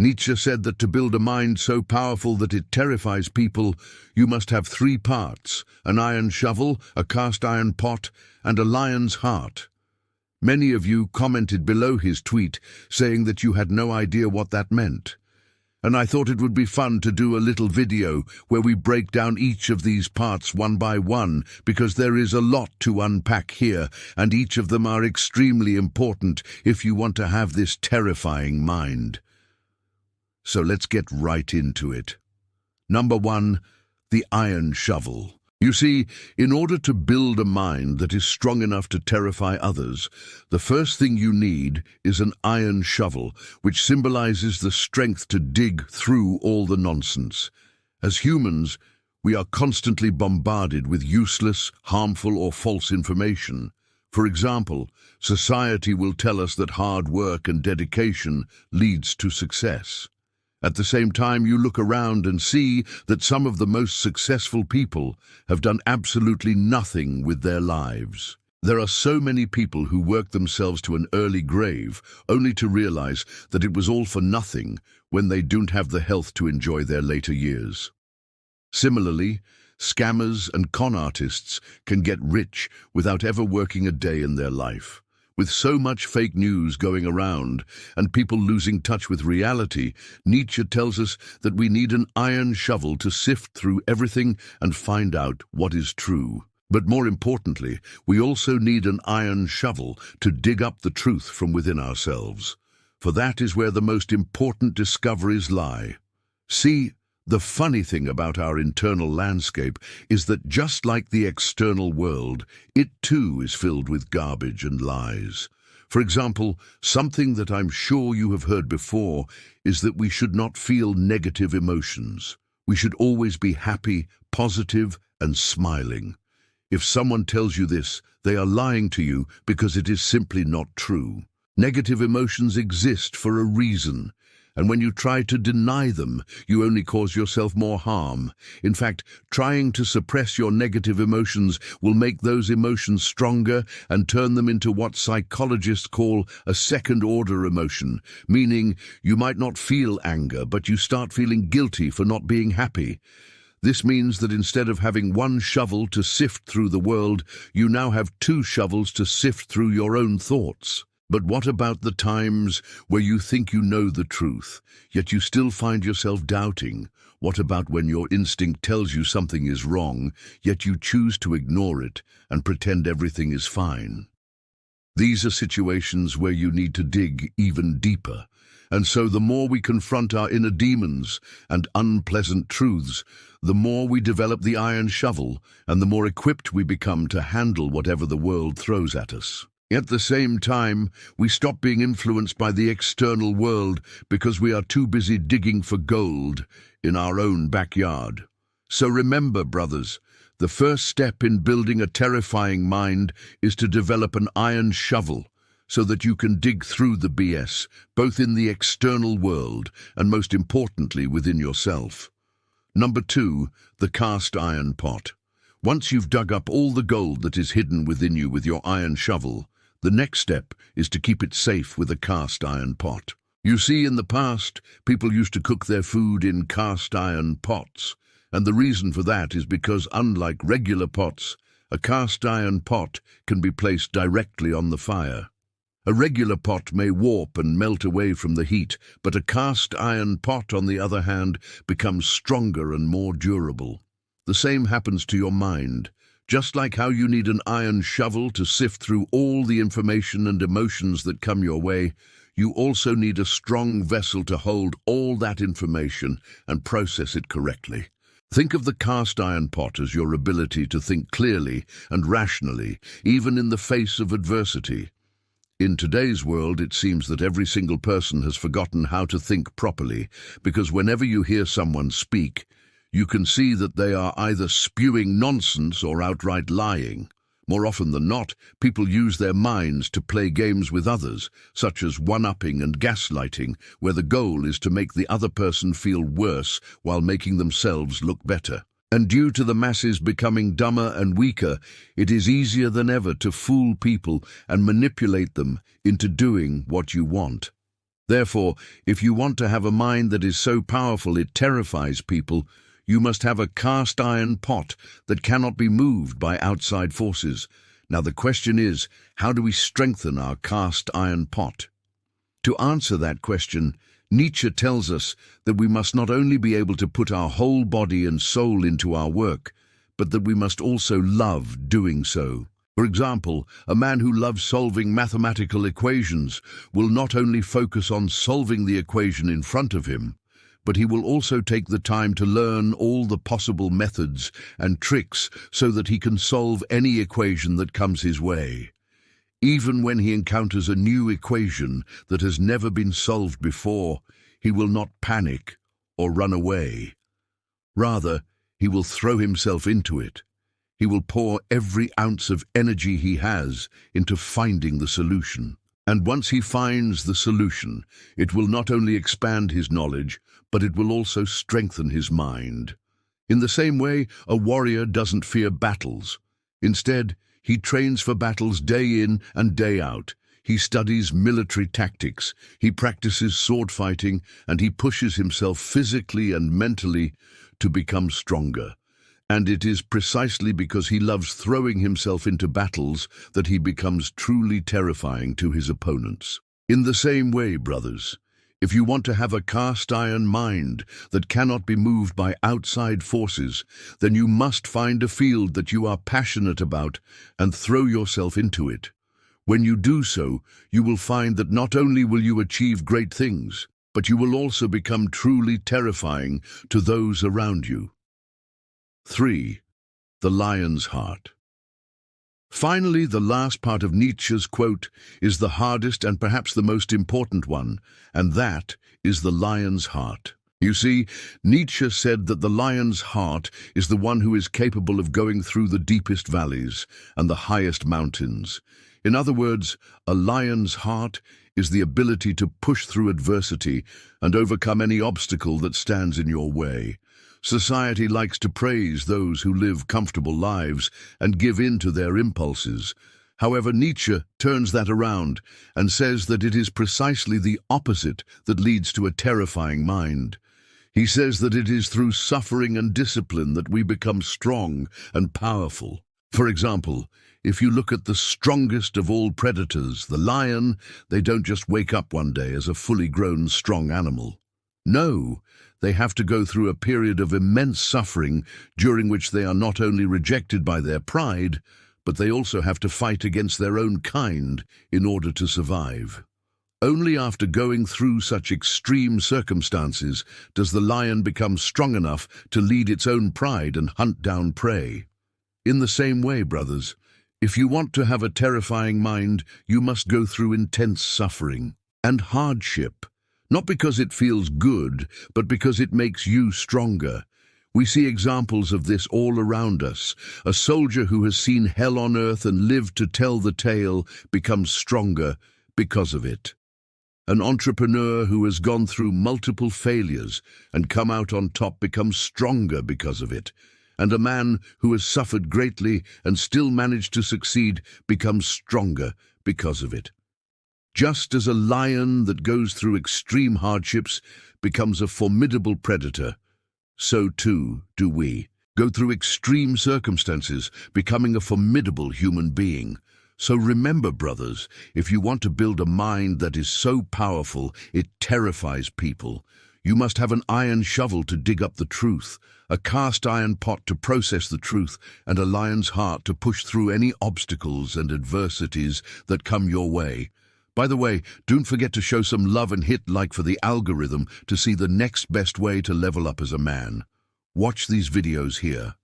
Nietzsche said that to build a mind so powerful that it terrifies people, you must have three parts: an iron shovel, a cast iron pot, and a lion's heart. Many of you commented below his tweet saying that you had no idea what that meant. And I thought it would be fun to do a little video where we break down each of these parts one by one, because there is a lot to unpack here, and each of them are extremely important if you want to have this terrifying mind. So let's get right into it. Number 1, the iron shovel. You see, in order to build a mind that is strong enough to terrify others, the first thing you need is an iron shovel, which symbolizes the strength to dig through all the nonsense. As humans, we are constantly bombarded with useless, harmful, or false information. For example, society will tell us that hard work and dedication leads to success. At the same time, you look around and see that some of the most successful people have done absolutely nothing with their lives. There are so many people who work themselves to an early grave, only to realize that it was all for nothing when they don't have the health to enjoy their later years. Similarly, scammers and con artists can get rich without ever working a day in their life. With so much fake news going around and people losing touch with reality, Nietzsche tells us that we need an iron shovel to sift through everything and find out what is true. But more importantly, we also need an iron shovel to dig up the truth from within ourselves. For that is where the most important discoveries lie. See, the funny thing about our internal landscape is that just like the external world, it too is filled with garbage and lies. For example, something that I'm sure you have heard before is that we should not feel negative emotions. We should always be happy, positive, and smiling. If someone tells you this, they are lying to you because it is simply not true. Negative emotions exist for a reason. And when you try to deny them, you only cause yourself more harm. In fact, trying to suppress your negative emotions will make those emotions stronger and turn them into what psychologists call a second-order emotion, meaning you might not feel anger, but you start feeling guilty for not being happy. This means that instead of having one shovel to sift through the world, you now have two shovels to sift through your own thoughts. But what about the times where you think you know the truth, yet you still find yourself doubting? What about when your instinct tells you something is wrong, yet you choose to ignore it and pretend everything is fine? These are situations where you need to dig even deeper. And so the more we confront our inner demons and unpleasant truths, the more we develop the iron shovel and the more equipped we become to handle whatever the world throws at us. At the same time, we stop being influenced by the external world because we are too busy digging for gold in our own backyard. So remember, brothers, the first step in building a terrifying mind is to develop an iron shovel so that you can dig through the BS, both in the external world and most importantly within yourself. Number 2, the cast iron pot. Once you've dug up all the gold that is hidden within you with your iron shovel, the next step is to keep it safe with a cast iron pot. You see, in the past, people used to cook their food in cast iron pots, and the reason for that is because, unlike regular pots, a cast iron pot can be placed directly on the fire. A regular pot may warp and melt away from the heat, but a cast iron pot, on the other hand, becomes stronger and more durable. The same happens to your mind. Just like how you need an iron shovel to sift through all the information and emotions that come your way, you also need a strong vessel to hold all that information and process it correctly. Think of the cast iron pot as your ability to think clearly and rationally, even in the face of adversity. In today's world, it seems that every single person has forgotten how to think properly, because whenever you hear someone speak, you can see that they are either spewing nonsense or outright lying. More often than not, people use their minds to play games with others, such as one-upping and gaslighting, where the goal is to make the other person feel worse while making themselves look better. And due to the masses becoming dumber and weaker, it is easier than ever to fool people and manipulate them into doing what you want. Therefore, if you want to have a mind that is so powerful it terrifies people, you must have a cast iron pot that cannot be moved by outside forces. Now the question is, how do we strengthen our cast iron pot? To answer that question, Nietzsche tells us that we must not only be able to put our whole body and soul into our work, but that we must also love doing so. For example, a man who loves solving mathematical equations will not only focus on solving the equation in front of him, but he will also take the time to learn all the possible methods and tricks so that he can solve any equation that comes his way. Even when he encounters a new equation that has never been solved before, he will not panic or run away. Rather, he will throw himself into it. He will pour every ounce of energy he has into finding the solution. And once he finds the solution, it will not only expand his knowledge, but it will also strengthen his mind. In the same way, a warrior doesn't fear battles. Instead, he trains for battles day in and day out. He studies military tactics, he practices sword fighting, and he pushes himself physically and mentally to become stronger. And it is precisely because he loves throwing himself into battles that he becomes truly terrifying to his opponents. In the same way, brothers, if you want to have a cast iron mind that cannot be moved by outside forces, then you must find a field that you are passionate about and throw yourself into it. When you do so, you will find that not only will you achieve great things, but you will also become truly terrifying to those around you. 3. The lion's heart. Finally, the last part of Nietzsche's quote is the hardest and perhaps the most important one, and that is the lion's heart. You see, Nietzsche said that the lion's heart is the one who is capable of going through the deepest valleys and the highest mountains. In other words, a lion's heart is the ability to push through adversity and overcome any obstacle that stands in your way. Society likes to praise those who live comfortable lives and give in to their impulses. However, Nietzsche turns that around and says that it is precisely the opposite that leads to a terrifying mind. He says that it is through suffering and discipline that we become strong and powerful. For example, if you look at the strongest of all predators, the lion, they don't just wake up one day as a fully grown, strong animal. No, they have to go through a period of immense suffering during which they are not only rejected by their pride, but they also have to fight against their own kind in order to survive. Only after going through such extreme circumstances does the lion become strong enough to lead its own pride and hunt down prey. In the same way, brothers, if you want to have a terrifying mind, you must go through intense suffering and hardship. Not because it feels good, but because it makes you stronger. We see examples of this all around us. A soldier who has seen hell on earth and lived to tell the tale becomes stronger because of it. An entrepreneur who has gone through multiple failures and come out on top becomes stronger because of it. And a man who has suffered greatly and still managed to succeed becomes stronger because of it. Just as a lion that goes through extreme hardships becomes a formidable predator, so too do we. Go through extreme circumstances, becoming a formidable human being. So remember, brothers, if you want to build a mind that is so powerful it terrifies people, you must have an iron shovel to dig up the truth, a cast iron pot to process the truth, and a lion's heart to push through any obstacles and adversities that come your way. By the way, don't forget to show some love and hit like for the algorithm to see the next best way to level up as a man. Watch these videos here.